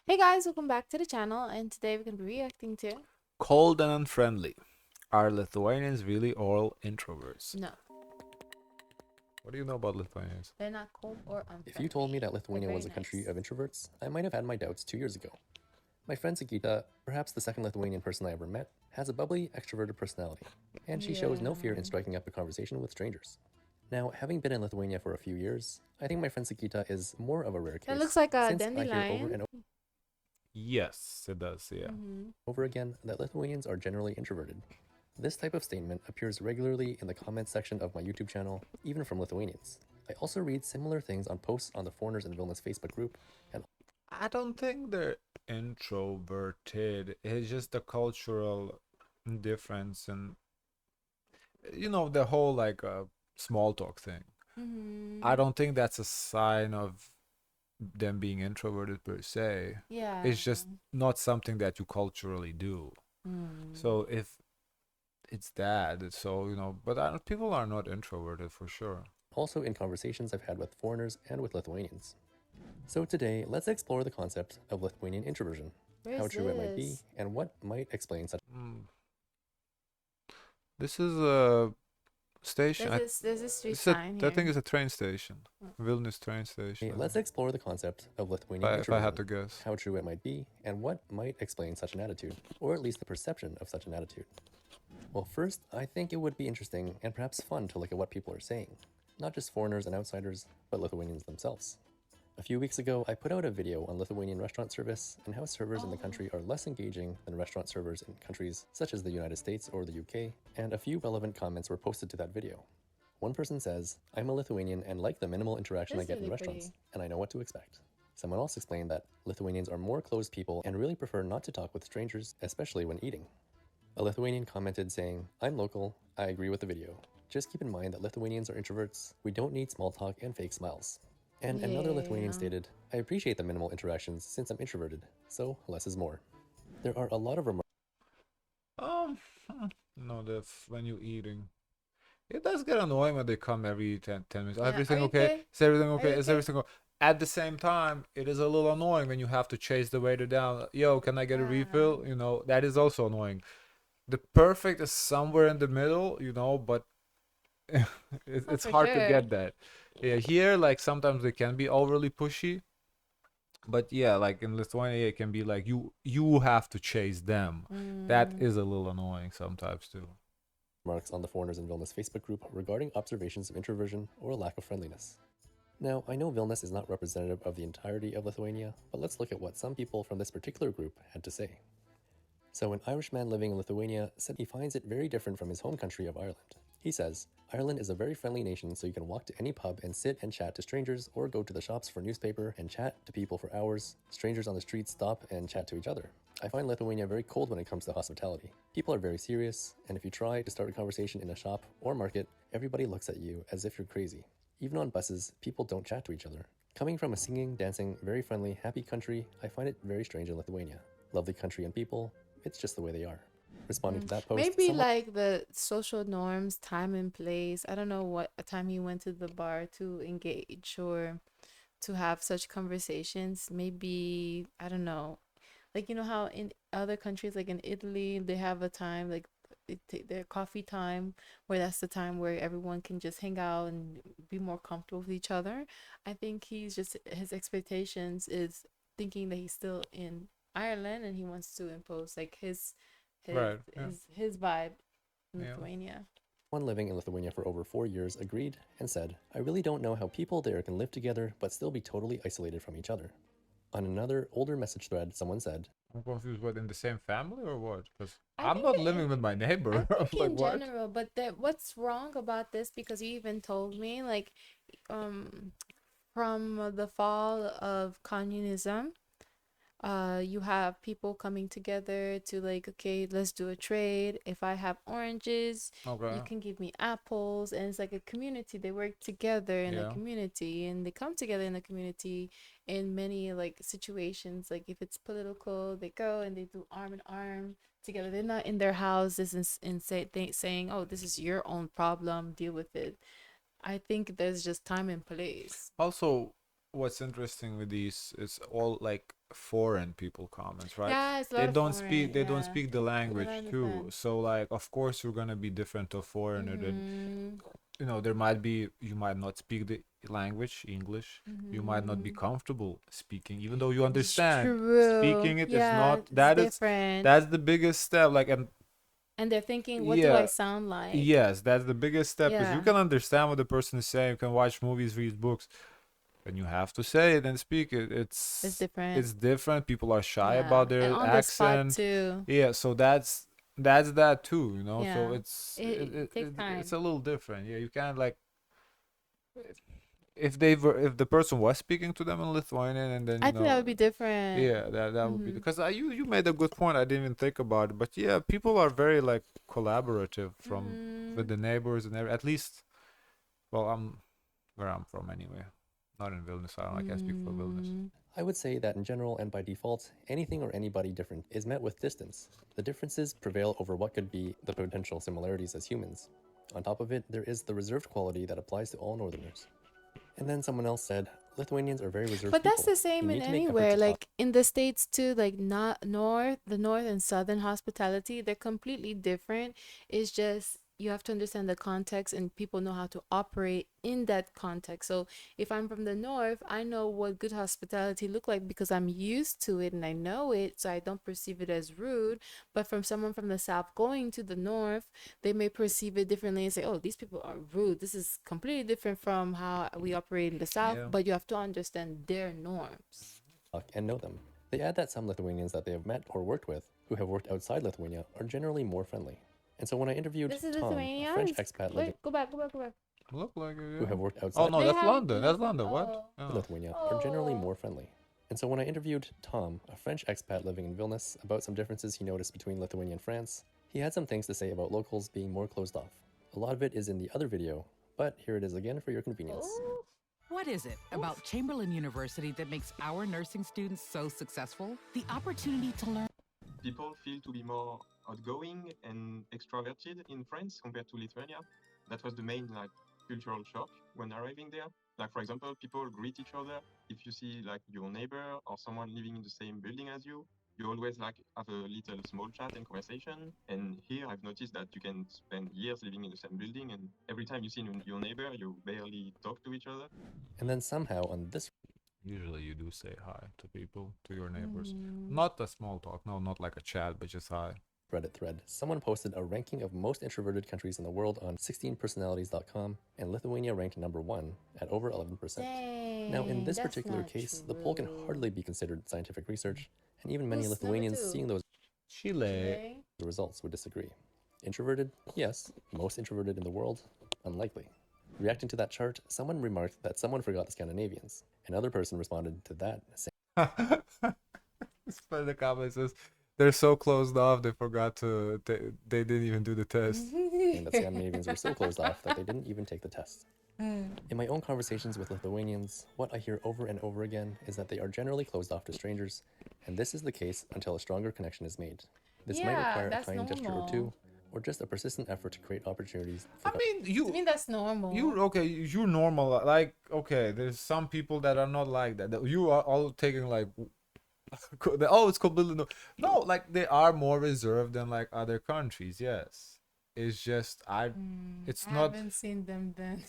Hey guys, welcome back to the channel, and today we're going to be reacting to... Cold and unfriendly. Are Lithuanians really all introverts? No, What do you know about Lithuanians? they're not cold or unfriendly. If you told me that They're Lithuania very was a country nice. of introverts, I might have had my doubts 2 years ago. My friend Sakita, perhaps the second Lithuanian person I ever met, has a bubbly, extroverted personality, and she shows no fear in striking up a conversation with strangers. Now, having been in Lithuania for a few years, I think my friend Sakita is more of a rare case. That looks like a since I hear over dandelion. and Yes, it does, yeah. over again that Lithuanians are generally introverted. This type of statement appears regularly in the comments section of my YouTube channel, even from Lithuanians. I also read similar things on posts on the Foreigners in Vilnius Facebook group, and I don't think they're introverted. It's just the cultural difference and, the whole small talk thing. I don't think that's a sign of them being introverted per se. Yeah. It's just not something that you culturally do. So if it's that, so, but people are not introverted for sure. also in conversations I've had with foreigners and with Lithuanians. So today, let's explore the concept of Lithuanian introversion, how true it might be, and what might explain such. This is a station. There's a street sign I here. think it's a train station. Vilnius train station. Let's explore the concept of Lithuanian If I had introversion, to guess. how true it might be, and what might explain such an attitude, or at least the perception of such an attitude. Well, first, I think it would be interesting and perhaps fun to look at what people are saying, not just foreigners and outsiders, but Lithuanians themselves. A few weeks ago, I put out a video on Lithuanian restaurant service and how servers in the country are less engaging than restaurant servers in countries such as the United States or the UK, and a few relevant comments were posted to that video. One person says, "I'm a Lithuanian and like the minimal interaction I get in restaurants, and I know what to expect." Someone else explained that Lithuanians are more closed people and really prefer not to talk with strangers, especially when eating. A Lithuanian commented saying, "I'm local, I agree with the video. Just keep in mind that Lithuanians are introverts, we don't need small talk and fake smiles." And another Lithuanian stated, "I appreciate the minimal interactions since I'm introverted, so less is more." There are a lot of remarks. No, when you're eating. It does get annoying when they come every 10 minutes. Yeah, Everything are you okay? okay? Is everything okay? Are you Is okay? everything okay? At the same time, it is a little annoying when you have to chase the waiter down. Yo, can I get a refill? That is also annoying. The perfect is somewhere in the middle, but it's for hard to sure. get that. Yeah, here, like, sometimes they can be overly pushy. But yeah, like in Lithuania, it can be like you have to chase them. That is a little annoying sometimes too. Remarks on the Foreigners in Vilnius Facebook group regarding observations of introversion or lack of friendliness. Now, I know Vilnius is not representative of the entirety of Lithuania, but let's look at what some people from this particular group had to say. So an Irishman living in Lithuania said he finds it very different from his home country of Ireland. He says, "Ireland is a very friendly nation, so you can walk to any pub and sit and chat to strangers, or go to the shops for newspaper and chat to people for hours. Strangers on the street stop and chat to each other. I find Lithuania very cold when it comes to hospitality. People are very serious, and if you try to start a conversation in a shop or market, everybody looks at you as if you're crazy. Even on buses, people don't chat to each other. Coming from a singing, dancing, very friendly, happy country, I find it very strange in Lithuania. Lovely country and people, it's just the way they are." Responding to that post, maybe like the social norms, time and place. I don't know what time he went to the bar to engage or to have such conversations. Maybe, I don't know, like, you know how in other countries, like in Italy, they have a time like their coffee time, where that's the time where everyone can just hang out and be more comfortable with each other. I think his expectations is thinking that he's still in Ireland and he wants to impose like Right. Yeah. his vibe in Yeah. Lithuania. One living in Lithuania for over 4 years agreed and said, "I really don't know how people there can live together but still be totally isolated from each other." On another older message thread, someone said, I'm confused. What, in the same family or what? Because I'm not living with my neighbor. I think Like, in what? general, but what's wrong about this? Because you even told me like, um, from the fall of communism, you have people coming together to like, okay, let's do a trade. If I have oranges, Okay. you can give me apples, and it's like a community. They work together in a Yeah. community, and they come together in a community in many like situations. Like if it's political, they go and they do arm in arm together. They're not in their houses and saying, oh, this is your own problem, deal with it. I think there's just time and place. Also, what's interesting with these is all like foreign people comments, right? Yeah, it's a They lot of don't foreign. speak they don't Yeah, speak the but language I too. understand. So like of course you're gonna be different to a foreigner than Mhm. there might be you might not speak the language English. You might not be Mhm. comfortable speaking, even though you It's understand. true. Speaking it is Yeah, not it's that is different. that's the biggest step. Like and And they're thinking, what do I yeah, sound like? yes, that's the biggest step because you Yeah, can understand what the person is saying. You can watch movies, read books, and you have to say it and speak it. it's It's different. it's different. People are shy Yeah, about and their on the spot accent. too. Yeah, so that's that too, So Yeah, it's it, it takes it's time. a little different. Yeah, you can't like if they were if the person was speaking to them in Lithuanian and then I think that would be different. yeah, that would be Mhm. because you made a good point. I didn't even think about it, but yeah, people are very like collaborative from with Mhm. the neighbors and at least well, I'm where I'm from anyway. Not in Vilnius. I can't speak for Vilnius. Mm. I would say that in general and by default, anything or anybody different is met with distance. The differences prevail over what could be the potential similarities as humans. On top of it, there is the reserved quality that applies to all Northerners. And then someone else said, Lithuanians are very reserved But that's people. the You same in need to make effort anywhere. to talk. Like in the States too, like not the north and southern hospitality, they're completely different. It's just you have to understand the context and people know how to operate in that context. So if I'm from the north, I know what good hospitality look like because I'm used to it and I know it, so I don't perceive it as rude. But from someone from the south going to the north, they may perceive it differently and say, oh, these people are rude. This is completely different from how we operate in the South, Yeah. but you have to understand their norms. And know them. They add that some Lithuanians that they have met or worked with, who have worked outside Lithuania, are generally more friendly. And so when I interviewed This is Tom, a Lithuania. French expat living Wait, go back, go back, go back. Look like it, who yeah. have worked Oh outside no, They that's have London. That's London. What? oh Oh. Lithuania, are generally oh more friendly. And so when I interviewed Tom, a French expat living in Vilnius, about some differences he noticed between Lithuania and France, he had some things to say about locals being more closed off. A lot of it is in the other video, but here it is again for your convenience. oh. What is it about Chamberlain University that makes our nursing students so successful? The opportunity to learn. People feel to be more outgoing and extroverted in France compared to Lithuania. That was the main cultural shock when arriving there. Like for example, people greet each other. If you see like your neighbor or someone living in the same building as you always like have a little small chat and conversation. And here I've noticed that you can spend years living in the same building, and every time you see your neighbor, you barely talk to each other. And then somehow on this Usually you do say hi to people, to your neighbors. Mm. Not a small talk, no, not like a chat, but just hi. Reddit thread, someone posted a ranking of most introverted countries in the world on 16personalities.com, and Lithuania ranked number 1 at over 11%. Now, in Dang, this that's particular not case, the poll can true. hardly be considered scientific research, and even many Who's number Lithuanians two? seeing those Chile. Chile? results would disagree. Introverted? Yes. Most introverted in the world? Unlikely. Reacting to that chart, someone remarked that someone forgot the Scandinavians. Another person responded to that, The comment says they're so closed off they forgot to they didn't even do the test. saying that Scandinavians were so closed off that they didn't even take the test. In my own conversations with Lithuanians, what I hear over and over again is that they are generally closed off to strangers, and this is the case until a stronger connection is made. This might Yeah, require a that's kind gesture or normal. two, or just a persistent effort to create opportunities for I mean, I mean, that's normal. you're normal. Like, okay, there's some people that are not like that. You are all taking like, oh, it's completely no. Like they are more reserved than like other countries. Yes, it's just it's I not haven't seen them then.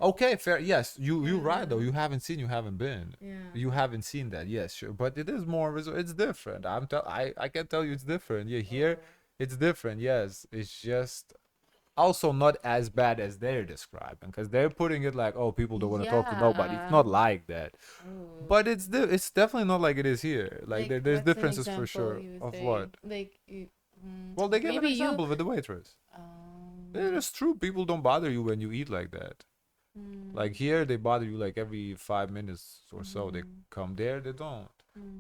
okay. Fair. Yes, you're right though. You haven't seen. You haven't been. Yeah. You haven't seen that. Yes, sure. But it is more reserved. It's different. I can tell you it's different. Yeah, here it's different. Yes, it's just also not as bad as they're describing because they're putting it like, oh, people don't want to talk to nobody. It's not like that, but it's definitely not like it is here. Like there's what's an differences for example sure you would of say? what. Like, Well, they gave an maybe you. example with the waitress. Um, It's true. People don't bother you when you eat like that. Like here, they bother you like every 5 minutes or so. They come there, they don't.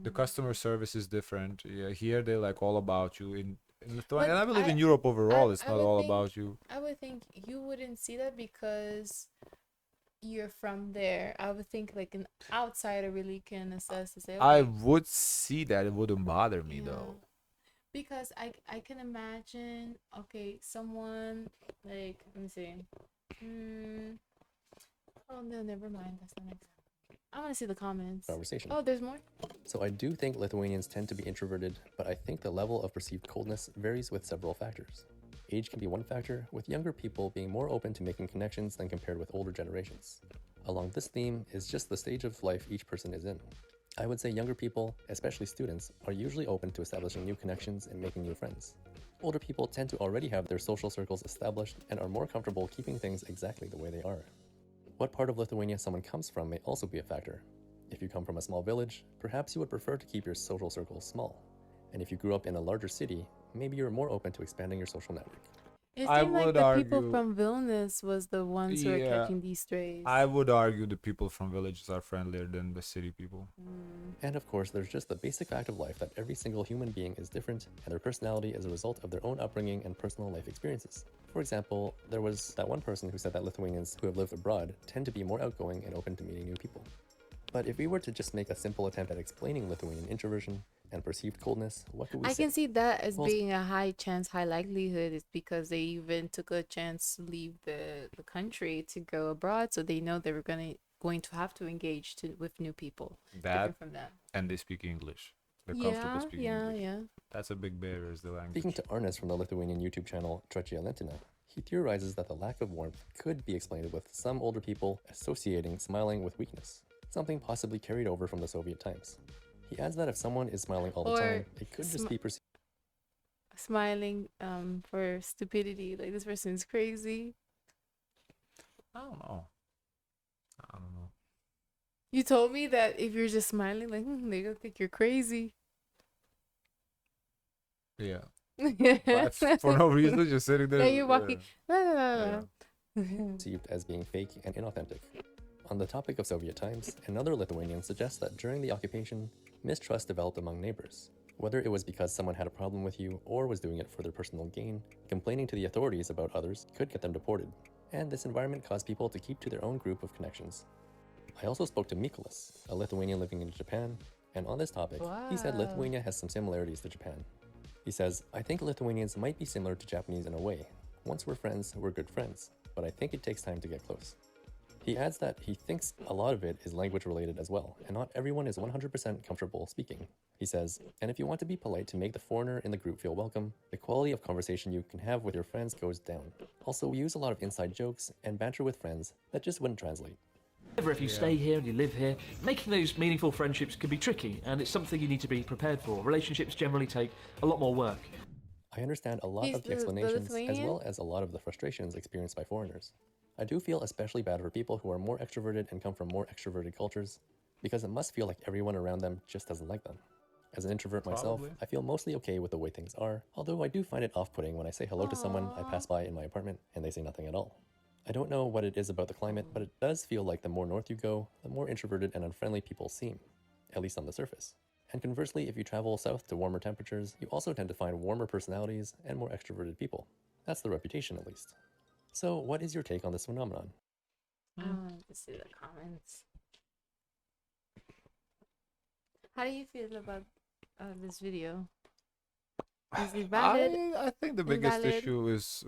The customer service is different. Yeah, here they like all about you. In Lithuania, and I believe in Europe overall, it's I not would all think about you. I would think you wouldn't see that because you're from there. I would think like an outsider really can assess to say, I okay, would see that it wouldn't bother me yeah. though. Because I can imagine, okay, someone like let me see. Oh no, never mind. That's not an example. I want to see the comments. conversation. Oh, there's more? So I do think Lithuanians tend to be introverted, but I think the level of perceived coldness varies with several factors. Age can be one factor, with younger people being more open to making connections than compared with older generations. Along this theme is just the stage of life each person is in. I would say younger people, especially students, are usually open to establishing new connections and making new friends. Older people tend to already have their social circles established and are more comfortable keeping things exactly the way they are. What part of Lithuania someone comes from may also be a factor. If you come from a small village, perhaps you would prefer to keep your social circles small. And if you grew up in a larger city, maybe you're more open to expanding your social network. It I seemed like would the people argue, from Vilnius was the ones who were yeah, catching these strays. I would argue the people from villages are friendlier than the city people. And of course, there's just the basic fact of life that every single human being is different, and their personality is a result of their own upbringing and personal life experiences. For example, there was that one person who said that Lithuanians who have lived abroad tend to be more outgoing and open to meeting new people. But if we were to just make a simple attempt at explaining Lithuanian introversion and perceived coldness, what could we I say? can see that as Well, being a high chance, high likelihood. It's because they even took a chance to leave the country to go abroad, so they know they were going to have to engage with new people. That, Different from that. and they speak English. They're comfortable Yeah, speaking yeah, English. yeah. That's a big barrier, is the language. Speaking to Arnes from the Lithuanian YouTube channel Trečia Lentina, he theorizes that the lack of warmth could be explained with some older people associating smiling with weakness, something possibly carried over from the Soviet times. He adds that if someone is smiling all the Or time, it could just be perceived Smiling for stupidity, like this person's crazy. I don't know. I don't know. You told me that if you're just smiling, like they gonna think you're crazy. Yeah. But for no reason, just sitting there. Yeah, you're walking. Yeah. as being fake and inauthentic. On the topic of Soviet times, another Lithuanian suggests that during the occupation, mistrust developed among neighbors. Whether it was because someone had a problem with you or was doing it for their personal gain, complaining to the authorities about others could get them deported. And this environment caused people to keep to their own group of connections. I also spoke to Mikolas, a Lithuanian living in Japan, and on this topic, he said Wow. Lithuania has some similarities to Japan. He says, I think Lithuanians might be similar to Japanese in a way. Once we're friends, we're good friends, but I think it takes time to get close. He adds that he thinks a lot of it is language related as well, and not everyone is 100% comfortable speaking. He says, and if you want to be polite to make the foreigner in the group feel welcome, the quality of conversation you can have with your friends goes down. Also, we use a lot of inside jokes and banter with friends that just wouldn't translate. However, if you stay here and you live here, making those meaningful friendships can be tricky, and it's something you need to be prepared for. Relationships generally take a lot more work. I understand a lot He's of the the explanations as Lithuanian? well as a lot of the frustrations experienced by foreigners. I do feel especially bad for people who are more extroverted and come from more extroverted cultures, because it must feel like everyone around them just doesn't like them. As an introvert myself, Probably. I feel mostly okay with the way things are, although I do find it off-putting when I say hello to someone I pass by in my apartment and they say nothing at all. I don't know what it is about the climate, but it does feel like the more north you go, the more introverted and unfriendly people seem, at least on the surface. And conversely, if you travel south to warmer temperatures, you also tend to find warmer personalities and more extroverted people. That's the reputation, at least. So, what is your take on this phenomenon? I want to see the comments. How do you feel about this video? Is it valid? I think the biggest Invalid? issue is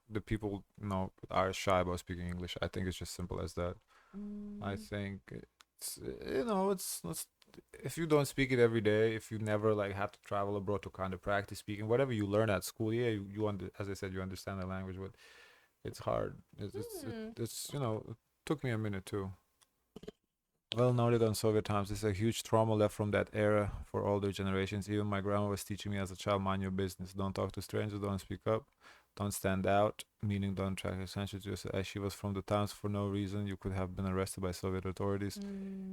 the people are shy about speaking English. I think it's just simple as that. I think it's it's if you don't speak it every day, if you never like have to travel abroad to kind of practice speaking, whatever you learn at school, yeah, as I said, you understand the language, but it's hard. It's it took me a minute too. Well noted on Soviet times. It's a huge trauma left from that era for older generations. Even my grandma was teaching me as a child, mind your business. Don't talk to strangers, don't speak up, don't stand out, meaning don't attract attention to yourself. As she was from the towns for no reason, you could have been arrested by Soviet authorities.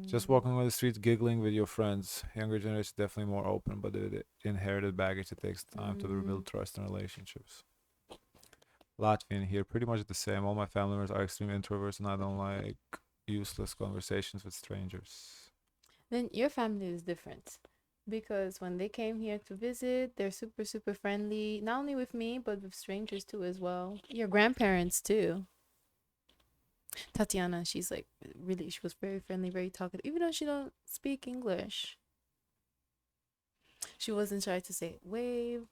Just walking on the streets, giggling with your friends. Younger generation definitely more open, but the inherited baggage, it takes time to rebuild trust in relationships. Latvian here, pretty much the same. All my family members are extreme introverts, and I don't like useless conversations with strangers. Then your family is different because when they came here to visit, they're super, super friendly, not only with me, but with strangers too, as well. Your grandparents too. Tatiana, she's like really, she was very friendly, very talkative, even though she don't speak English. She wasn't shy to say wave,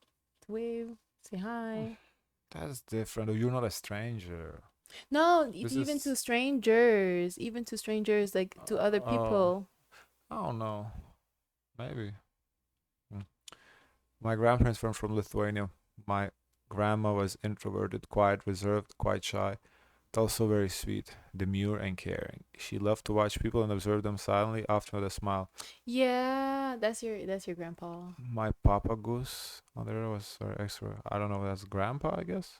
say hi. That's different. You're not a stranger. No, This even to is strangers, even to strangers, like to other oh, people. I don't know. Maybe. Mm. My grandparents were from Lithuania. My grandma was introverted, quiet, reserved, quite shy, but also very sweet, demure, and caring. She loved to watch people and observe them silently, often with a smile. Yeah, that's your grandpa. My papa goose on there was very extra. I don't know, that's grandpa, I guess.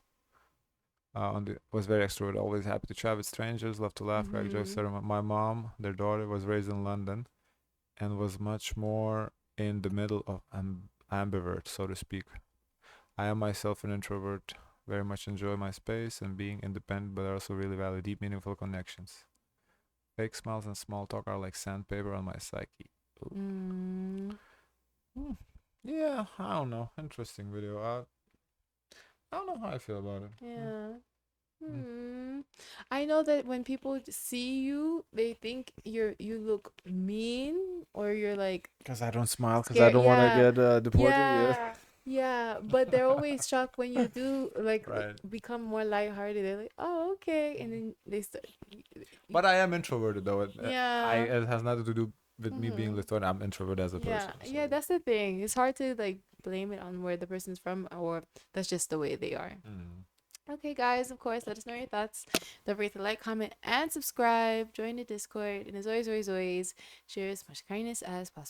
Was very extrovert, always happy to chat with strangers, loved to laugh, crack jokes, Mm-hmm. etc. My mom, their daughter, was raised in London and was much more in the middle of ambivert, so to speak. I am myself an introvert, very much enjoy my space and being independent, but I also really value deep, meaningful connections. Fake smiles and small talk are like sandpaper on my psyche. Ooh. Mm, Hmm. Yeah, I don't know. Interesting video. I don't know how I feel about it. yeah. Mm. Hmm. I know that when people see you, they think you look mean or you're like Because I don't smile, because I scared. don't want to Yeah. get deported. Yeah. Yeah. Yeah. But they're always shocked when you do like Right. become more lighthearted. They're like, oh, okay. And then they start. But I am introverted though. Yeah. It has nothing to do with me being Mm-hmm. Lithuanian. I'm introvert as a Yeah. person. So. Yeah. That's the thing. It's hard to like blame it on where the person's from or that's just the way they are. Mm. Okay, guys, of course, let us know your thoughts. Don't forget to like, comment, and subscribe. Join the Discord. And as always, always, always, share as much kindness as possible.